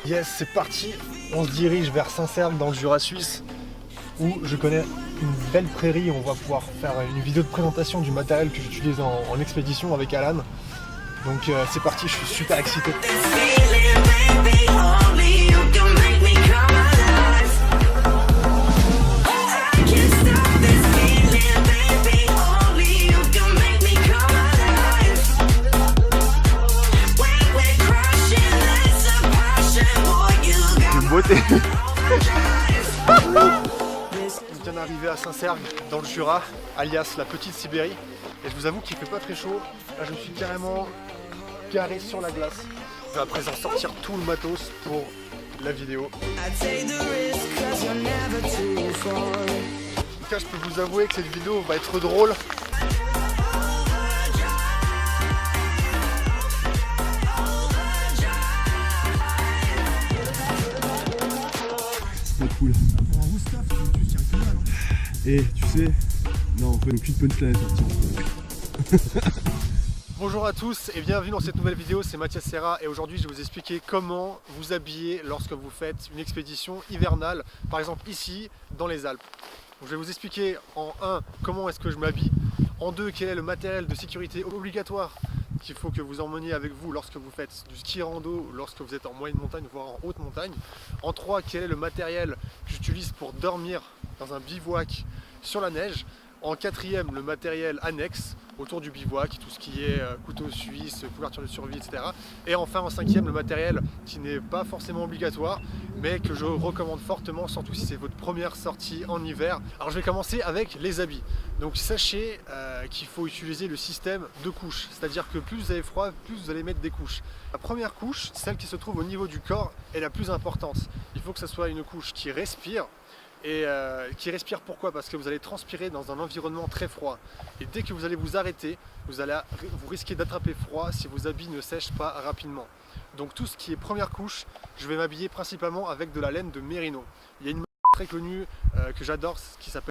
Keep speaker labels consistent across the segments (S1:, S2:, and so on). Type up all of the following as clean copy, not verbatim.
S1: Yes, c'est parti, on se dirige vers Saint-Sergue dans le Jura suisse où je connais une belle prairie. On va pouvoir faire une vidéo de présentation du matériel que j'utilise en expédition avec Alan. Donc c'est parti, je suis super excité. Beauté. On vient d'arriver à Saint-Sergue dans le Jura, alias la petite Sibérie, et je vous avoue qu'il fait pas très chaud. Là je me suis carrément garé sur la glace. Je vais à présent sortir tout le matos pour la vidéo. En tout cas je peux vous avouer que cette vidéo va être drôle.
S2: Cool. Et tu sais, non, aucune punchline est sortie.
S1: Bonjour à tous et bienvenue dans cette nouvelle vidéo, c'est Mathias Serra et aujourd'hui je vais vous expliquer comment vous habiller lorsque vous faites une expédition hivernale, par exemple ici dans les Alpes. Donc, je vais vous expliquer en 1 comment est-ce que je m'habille, en 2 quel est le matériel de sécurité obligatoire qu'il faut que vous emmeniez avec vous lorsque vous faites du ski rando, lorsque vous êtes en moyenne montagne, voire en haute montagne. En 3, quel est le matériel que j'utilise pour dormir dans un bivouac sur la neige. En 4e, le matériel annexe autour du bivouac, tout ce qui est couteau suisse, couverture de survie, etc. Et enfin en 5e, le matériel qui n'est pas forcément obligatoire, mais que je recommande fortement, surtout si c'est votre première sortie en hiver. Alors je vais commencer avec les habits. Donc sachez qu'il faut utiliser le système de couches, c'est-à-dire que plus vous avez froid, plus vous allez mettre des couches. La première couche, celle qui se trouve au niveau du corps, est la plus importante. Il faut que ce soit une couche qui respire. Et qui respire pourquoi? Parce que vous allez transpirer dans un environnement très froid. Et dès que vous allez vous arrêter, vous risquez d'attraper froid si vos habits ne sèchent pas rapidement. Donc tout ce qui est première couche, je vais m'habiller principalement avec de la laine de mérino. Il y a une marque très connue que j'adore qui s'appelle,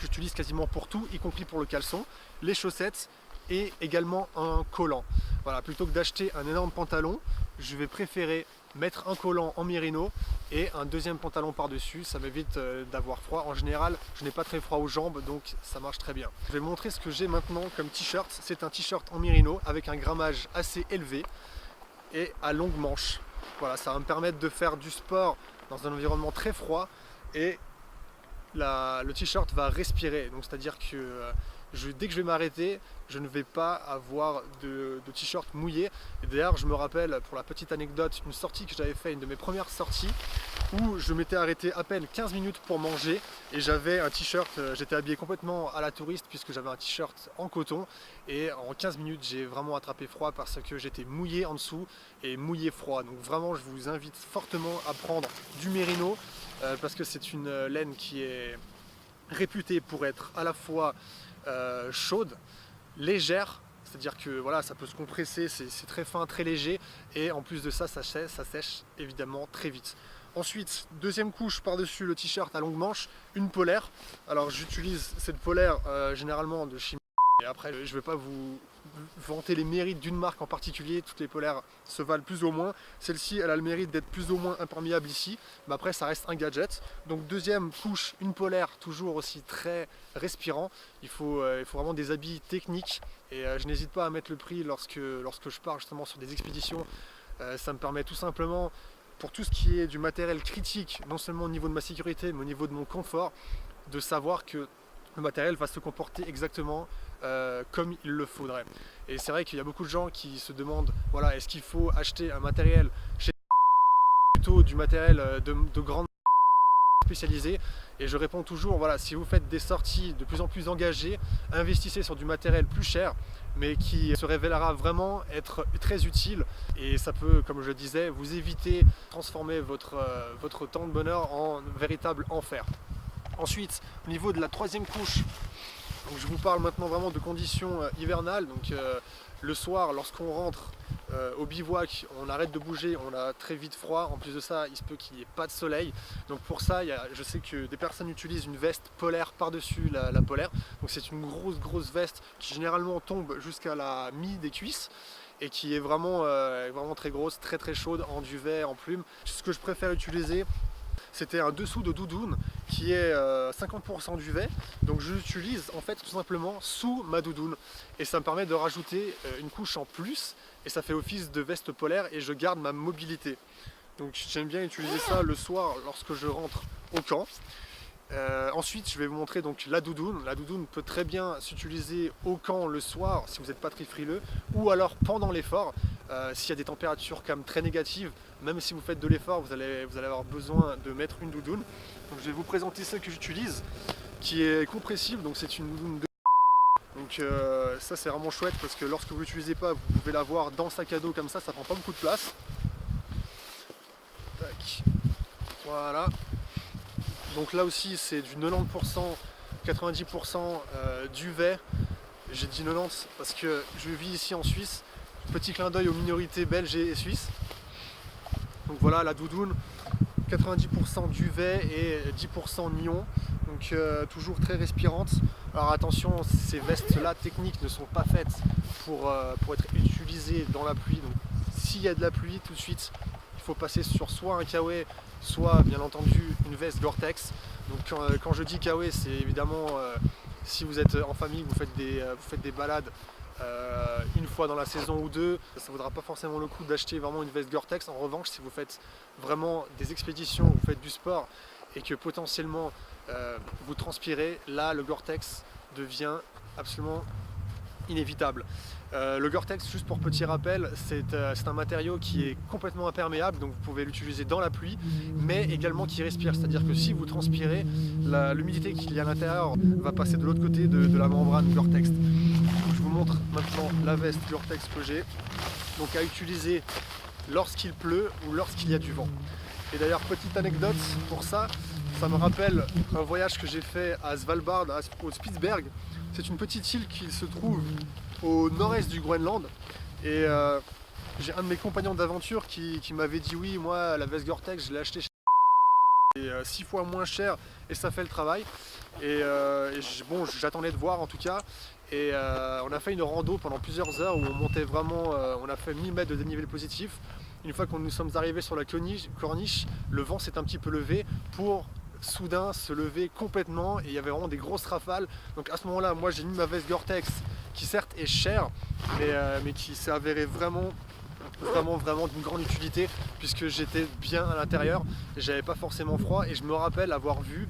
S1: j'utilise quasiment pour tout, y compris pour le caleçon, les chaussettes et également un collant. Voilà, plutôt que d'acheter un énorme pantalon, je vais préférer mettre un collant en mérino et un deuxième pantalon par-dessus, ça m'évite d'avoir froid. En général, je n'ai pas très froid aux jambes, donc ça marche très bien. Je vais montrer ce que j'ai maintenant comme t-shirt. C'est un t-shirt en mérino avec un grammage assez élevé et à longue manche. Voilà, ça va me permettre de faire du sport dans un environnement très froid et le t-shirt va respirer. Donc c'est-à-dire que dès que je vais m'arrêter, je ne vais pas avoir de t-shirt mouillé. Et d'ailleurs, je me rappelle, pour la petite anecdote, une sortie que j'avais fait, une de mes premières sorties, où je m'étais arrêté à peine 15 minutes pour manger et j'avais un t-shirt, j'étais habillé complètement à la touriste puisque j'avais un t-shirt en coton et en 15 minutes j'ai vraiment attrapé froid parce que j'étais mouillé en dessous et mouillé froid. Donc vraiment, je vous invite fortement à prendre du mérino parce que c'est une laine qui est réputée pour être à la fois chaude, légère, c'est-à-dire que voilà, ça peut se compresser, c'est très fin, très léger, et en plus de ça, ça sèche évidemment très vite. Ensuite, deuxième couche par-dessus le t-shirt à longue manche, une polaire. Alors j'utilise cette polaire généralement de chez et après je ne vais pas vous vanter les mérites d'une marque en particulier, toutes les polaires se valent plus ou moins. Celle-ci elle a le mérite d'être plus ou moins imperméable ici, mais après ça reste un gadget. Donc deuxième couche, une polaire toujours aussi très respirant. Il faut vraiment des habits techniques et je n'hésite pas à mettre le prix lorsque je pars justement sur des expéditions. Ça me permet tout simplement, pour tout ce qui est du matériel critique, non seulement au niveau de ma sécurité mais au niveau de mon confort, de savoir que le matériel va se comporter exactement comme il le faudrait. Et c'est vrai qu'il y a beaucoup de gens qui se demandent, voilà, est-ce qu'il faut acheter un matériel chez plutôt du matériel de grande spécialisé? Et je réponds toujours, voilà, si vous faites des sorties de plus en plus engagées, investissez sur du matériel plus cher mais qui se révélera vraiment être très utile et ça peut, comme je le disais, vous éviter de transformer votre temps de bonheur en véritable enfer. Ensuite, au niveau de la troisième couche, donc je vous parle maintenant vraiment de conditions hivernales. Donc le soir, lorsqu'on rentre au bivouac, on arrête de bouger, on a très vite froid. En plus de ça, il se peut qu'il n'y ait pas de soleil. Donc pour ça, je sais que des personnes utilisent une veste polaire par-dessus la polaire. Donc c'est une grosse veste qui généralement tombe jusqu'à la mi des cuisses et qui est vraiment très grosse, très chaude, en duvet, en plume. Ce que je préfère utiliser, c'était un dessous de doudoune qui est 50% duvet, donc je l'utilise en fait tout simplement sous ma doudoune et ça me permet de rajouter une couche en plus et ça fait office de veste polaire et je garde ma mobilité. Donc j'aime bien utiliser ça le soir lorsque je rentre au camp. Ensuite je vais vous montrer donc la doudoune. La doudoune peut très bien s'utiliser au camp le soir si vous n'êtes pas très frileux ou alors pendant l'effort s'il y a des températures quand même très négatives. Même si vous faites de l'effort, vous allez avoir besoin de mettre une doudoune. Donc je vais vous présenter celle que j'utilise qui est compressible, donc c'est une doudoune de donc ça c'est vraiment chouette parce que lorsque vous l'utilisez pas, vous pouvez l'avoir dans le sac à dos comme ça prend pas beaucoup de place. Tac. Voilà. Donc là aussi c'est du 90%, 90% duvet. J'ai dit 90 parce que je vis ici en Suisse. Petit clin d'œil aux minorités belges et suisses. Donc voilà la doudoune, 90% duvet et 10% nylon. Donc toujours très respirante. Alors attention, ces vestes là techniques ne sont pas faites pour être utilisées dans la pluie. Donc s'il y a de la pluie tout de suite, il faut passer sur soit un kawaii, soit bien entendu une veste Gore-Tex. Donc quand je dis kawaii, c'est évidemment si vous êtes en famille, vous faites des balades une fois dans la saison ou deux, ça ne vaudra pas forcément le coup d'acheter vraiment une veste Gore-Tex. En revanche, si vous faites vraiment des expéditions, vous faites du sport et que potentiellement vous transpirez, là le Gore-Tex devient absolument inévitable. Le Gore-Tex, juste pour petit rappel, c'est un matériau qui est complètement imperméable, donc vous pouvez l'utiliser dans la pluie, mais également qui respire, c'est-à-dire que si vous transpirez, l'humidité qu'il y a à l'intérieur va passer de l'autre côté de la membrane Gore-Tex. Je vous montre maintenant la veste Gore-Tex que j'ai, donc à utiliser lorsqu'il pleut ou lorsqu'il y a du vent. Et d'ailleurs, petite anecdote pour ça, ça me rappelle un voyage que j'ai fait à Svalbard, au Spitsberg. C'est une petite île qui se trouve au nord-est du Groenland et j'ai un de mes compagnons d'aventure qui m'avait dit oui, moi la veste Gore-Tex je l'ai acheté chez 6 fois moins cher et ça fait le travail et bon, j'attendais de voir en tout cas et on a fait une rando pendant plusieurs heures où on montait vraiment, on a fait 1000 mètres de dénivelé positif. Une fois que nous sommes arrivés sur la corniche, le vent s'est un petit peu levé pour soudain se lever complètement et il y avait vraiment des grosses rafales. Donc à ce moment là, moi j'ai mis ma veste Gore-Tex qui certes est chère mais qui s'est avérée vraiment d'une grande utilité puisque j'étais bien à l'intérieur, j'avais pas forcément froid et je me rappelle avoir vu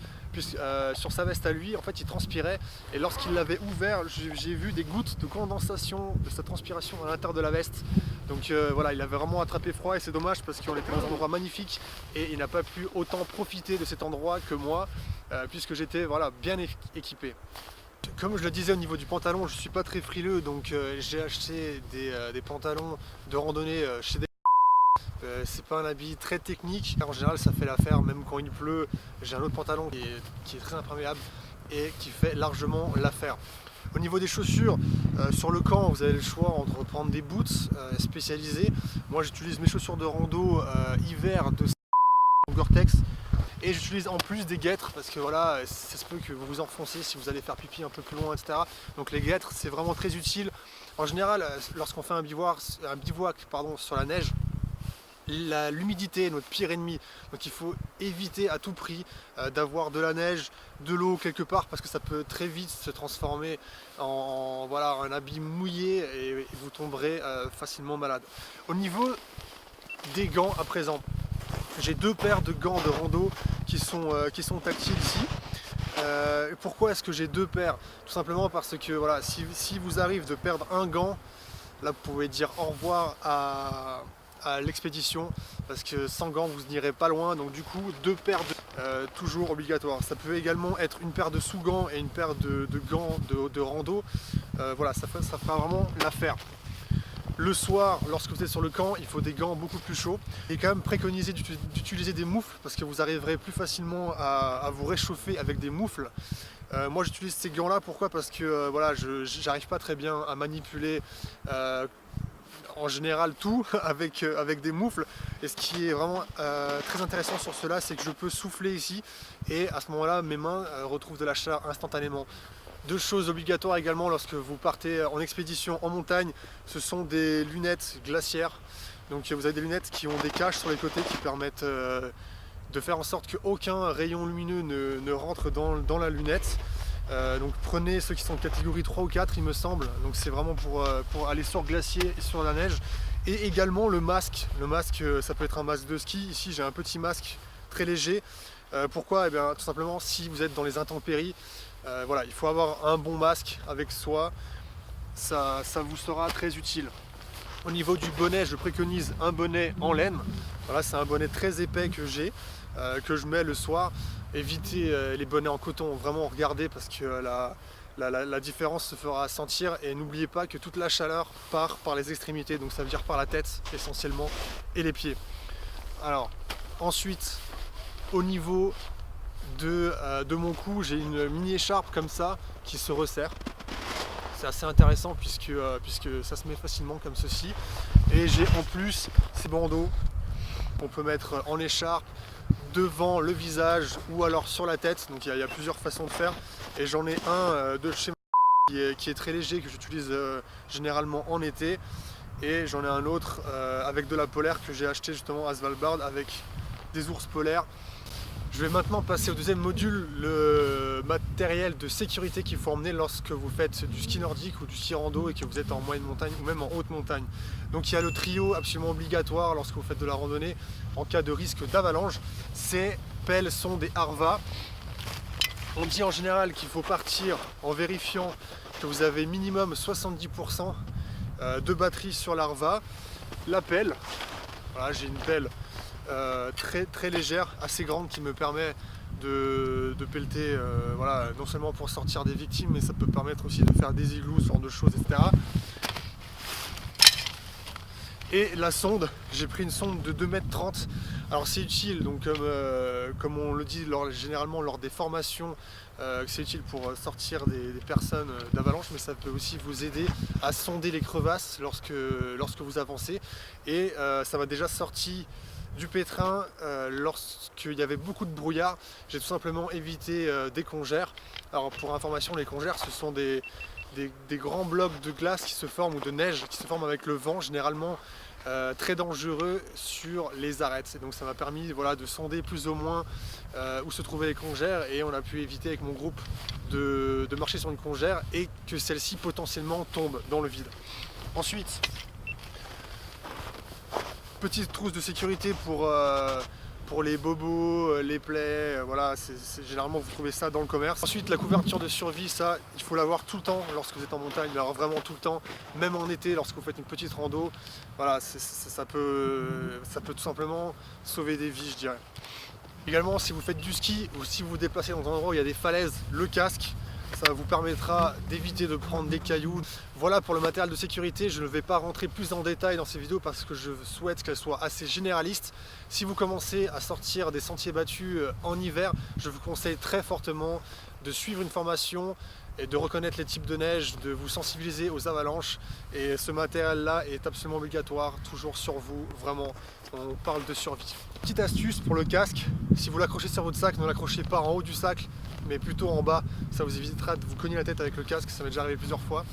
S1: sur sa veste à lui, en fait il transpirait et lorsqu'il l'avait ouvert, j'ai vu des gouttes de condensation de sa transpiration à l'intérieur de la veste. Donc voilà, il avait vraiment attrapé froid et c'est dommage parce qu'on était dans un endroit magnifique et il n'a pas pu autant profiter de cet endroit que moi puisque j'étais voilà, bien équipé. Comme je le disais au niveau du pantalon, je suis pas très frileux donc j'ai acheté des pantalons de randonnée chez des c'est pas un habit très technique, en général ça fait l'affaire même quand il pleut. J'ai un autre pantalon qui est très imperméable et qui fait largement l'affaire. Au niveau des chaussures, sur le camp vous avez le choix entre prendre des boots spécialisés. Moi j'utilise mes chaussures de rando hiver de Gore-Tex et j'utilise en plus des guêtres parce que voilà, ça se peut que vous vous enfoncez si vous allez faire pipi un peu plus loin, etc. Donc les guêtres c'est vraiment très utile. En général lorsqu'on fait un bivouac sur la neige, l'humidité est notre pire ennemi, donc il faut éviter à tout prix d'avoir de la neige, de l'eau quelque part parce que ça peut très vite se transformer en voilà, un habit mouillé et vous tomberez facilement malade. Au niveau des gants à présent, j'ai 2 paires de gants de rando qui sont tactiles ici. Pourquoi est-ce que j'ai 2 paires? Tout simplement parce que voilà, si vous arrive de perdre un gant, là vous pouvez dire au revoir à l'expédition parce que sans gants vous n'irez pas loin, donc du coup 2 paires toujours obligatoires. Ça peut également être une paire de sous-gants et une paire de gants de rando, voilà, ça fera vraiment l'affaire. Le soir, lorsque vous êtes sur le camp, il faut des gants beaucoup plus chauds. Il est quand même préconisé d'utiliser des moufles parce que vous arriverez plus facilement à vous réchauffer avec des moufles. Moi j'utilise ces gants là, pourquoi? Parce que voilà, j'arrive pas très bien à manipuler en général tout avec des moufles. Et ce qui est vraiment très intéressant sur cela, c'est que je peux souffler ici et à ce moment-là mes mains retrouvent de la chaleur instantanément. Deux choses obligatoires également lorsque vous partez en expédition en montagne, ce sont des lunettes glaciaires. Donc vous avez des lunettes qui ont des caches sur les côtés qui permettent de faire en sorte qu'aucun rayon lumineux ne rentre dans la lunette. Donc prenez ceux qui sont de catégorie 3 ou 4 il me semble, donc c'est vraiment pour aller sur glacier et sur la neige. Et également le masque, ça peut être un masque de ski, ici j'ai un petit masque très léger. Pourquoi? Eh bien tout simplement si vous êtes dans les intempéries, voilà, il faut avoir un bon masque avec soi, ça vous sera très utile. Au niveau du bonnet, je préconise un bonnet en laine. Voilà, c'est un bonnet très épais que j'ai, que je mets le soir. Évitez les bonnets en coton, vraiment regardez parce que la différence se fera sentir. Et n'oubliez pas que toute la chaleur part par les extrémités, donc ça veut dire par la tête essentiellement et les pieds. Alors ensuite, au niveau de mon cou, j'ai une mini écharpe comme ça qui se resserre. C'est assez intéressant puisque ça se met facilement comme ceci. Et j'ai en plus ces bandeaux qu'on peut mettre en écharpe devant le visage ou alors sur la tête. Donc il y a plusieurs façons de faire. Et j'en ai un de chez moi qui est très léger, que j'utilise généralement en été. Et j'en ai un autre avec de la polaire que j'ai acheté justement à Svalbard avec des ours polaires. Je vais maintenant passer au deuxième module, le matériel de sécurité qu'il faut emmener lorsque vous faites du ski nordique ou du ski rando et que vous êtes en moyenne montagne ou même en haute montagne. Donc il y a le trio absolument obligatoire lorsque vous faites de la randonnée en cas de risque d'avalanche, c'est pelle, sonde et harva. On dit en général qu'il faut partir en vérifiant que vous avez minimum 70% de batterie sur l'harva. La pelle, voilà, j'ai une pelle très légère, assez grande, qui me permet de pelleter, voilà, non seulement pour sortir des victimes, mais ça peut permettre aussi de faire des igloos, ce genre de choses, etc. Et la sonde, j'ai pris une sonde de 2,30 m. Alors c'est utile, donc comme on le dit généralement lors des formations, c'est utile pour sortir des personnes d'avalanche, mais ça peut aussi vous aider à sonder les crevasses lorsque vous avancez. Et ça m'a déjà sorti du pétrin lorsqu'il y avait beaucoup de brouillard. J'ai tout simplement évité des congères. Alors pour information, les congères, ce sont des grands blocs de glace qui se forment, ou de neige qui se forment avec le vent, généralement très dangereux sur les arêtes. Et donc ça m'a permis, voilà, de sonder plus ou moins où se trouvaient les congères, et on a pu éviter avec mon groupe de marcher sur une congère et que celle-ci potentiellement tombe dans le vide. Ensuite, petite trousse de sécurité pour les bobos, les plaies, voilà, généralement vous trouvez ça dans le commerce. Ensuite, la couverture de survie, ça il faut l'avoir tout le temps lorsque vous êtes en montagne, alors vraiment tout le temps, même en été lorsque vous faites une petite rando, voilà, ça peut tout simplement sauver des vies, je dirais. Également, si vous faites du ski ou si vous vous déplacez dans un endroit où il y a des falaises, le casque, ça vous permettra d'éviter de prendre des cailloux. Voilà pour le matériel de sécurité. Je ne vais pas rentrer plus en détail dans ces vidéos parce que je souhaite qu'elles soient assez généralistes. Si vous commencez à sortir des sentiers battus en hiver, je vous conseille très fortement de suivre une formation et de reconnaître les types de neige, de vous sensibiliser aux avalanches. Et ce matériel-là est absolument obligatoire, toujours sur vous, vraiment, on parle de survie. Petite astuce pour le casque, si vous l'accrochez sur votre sac, ne l'accrochez pas en haut du sac, mais plutôt en bas, ça vous évitera de vous cogner la tête avec le casque, ça m'est déjà arrivé plusieurs fois.